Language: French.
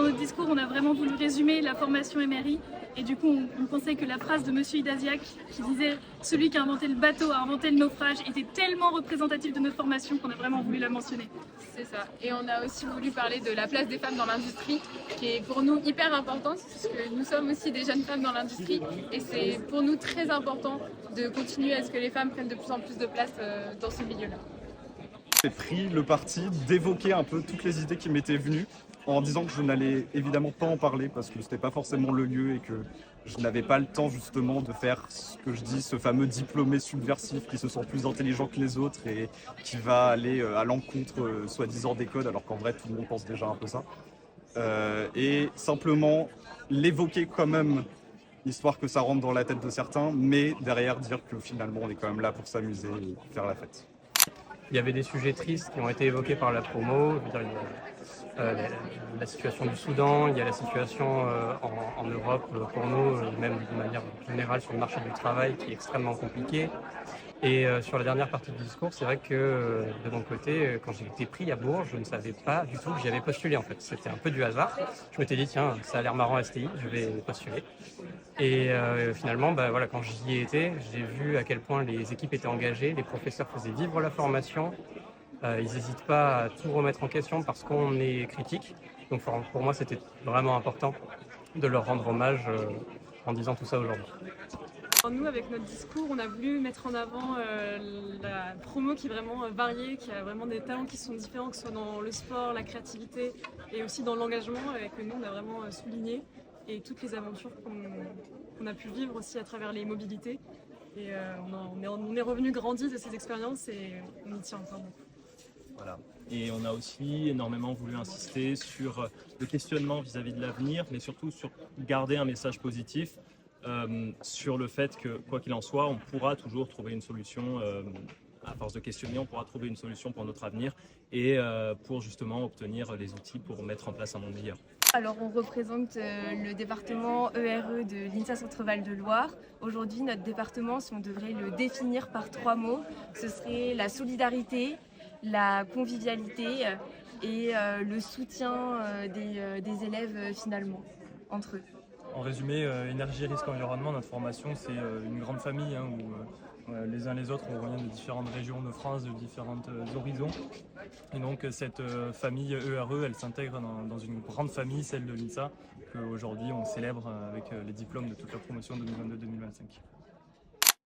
notre discours, on a vraiment voulu résumer la formation MRI. Et du coup, on pensait que la phrase de Monsieur Idasiak qui disait « Celui qui a inventé le bateau a inventé le naufrage » était tellement représentative de notre formation qu'on a vraiment voulu la mentionner. C'est ça. Et on a aussi voulu parler de la place des femmes dans l'industrie, qui est pour nous hyper importante, puisque nous sommes aussi des jeunes femmes dans l'industrie. Et c'est pour nous très important de continuer à ce que les femmes prennent de plus en plus de place dans ce milieu-là. J'ai pris le parti d'évoquer un peu toutes les idées qui m'étaient venues en disant que je n'allais évidemment pas en parler parce que c'était pas forcément le lieu et que je n'avais pas le temps justement de faire ce que je dis, ce fameux diplômé subversif qui se sent plus intelligent que les autres et qui va aller à l'encontre soi-disant des codes alors qu'en vrai tout le monde pense déjà un peu ça. Et simplement l'évoquer quand même, histoire que ça rentre dans la tête de certains, mais derrière dire que finalement on est quand même là pour s'amuser et faire la fête. Il y avait des sujets tristes qui ont été évoqués par la promo. Je veux dire, il y a la situation du Soudan, il y a la situation en Europe pour nous, même de manière générale sur le marché du travail qui est extrêmement compliqué. Et sur la dernière partie du discours, c'est vrai que de mon côté, quand j'ai été pris à Bourges, je ne savais pas du tout que j'y avais postulé en fait. C'était un peu du hasard. Je m'étais dit tiens, ça a l'air marrant STI, je vais postuler. Et finalement, voilà, quand j'y ai été, j'ai vu à quel point les équipes étaient engagées, les professeurs faisaient vivre la formation. Ils n'hésitent pas à tout remettre en question parce qu'on est critique. Donc pour moi, c'était vraiment important de leur rendre hommage en disant tout ça aujourd'hui. Nous, avec notre discours, on a voulu mettre en avant la promo qui est vraiment variée, qui a vraiment des talents qui sont différents, que ce soit dans le sport, la créativité et aussi dans l'engagement, et que nous, on a vraiment souligné, et toutes les aventures qu'on a pu vivre aussi à travers les mobilités. Et on est revenu grandi de ces expériences et on y tient encore beaucoup. Voilà. Et on a aussi énormément voulu insister sur le questionnement vis-à-vis de l'avenir, mais surtout sur garder un message positif. Sur le fait que, quoi qu'il en soit, on pourra toujours trouver une solution, à force de questionner, on pourra trouver une solution pour notre avenir et pour justement obtenir les outils pour mettre en place un monde meilleur. Alors on représente le département ERE de l'INSA Centre-Val de Loire. Aujourd'hui, notre département, si on devrait le définir par 3 mots, ce serait la solidarité, la convivialité et le soutien des élèves finalement, entre eux. En résumé, énergie, risque, environnement, notre formation c'est une grande famille où les uns les autres on revient de différentes régions de France, de différents horizons. Et donc cette famille ERE, elle s'intègre dans une grande famille, celle de l'INSA, qu'aujourd'hui on célèbre avec les diplômes de toute la promotion 2022-2025.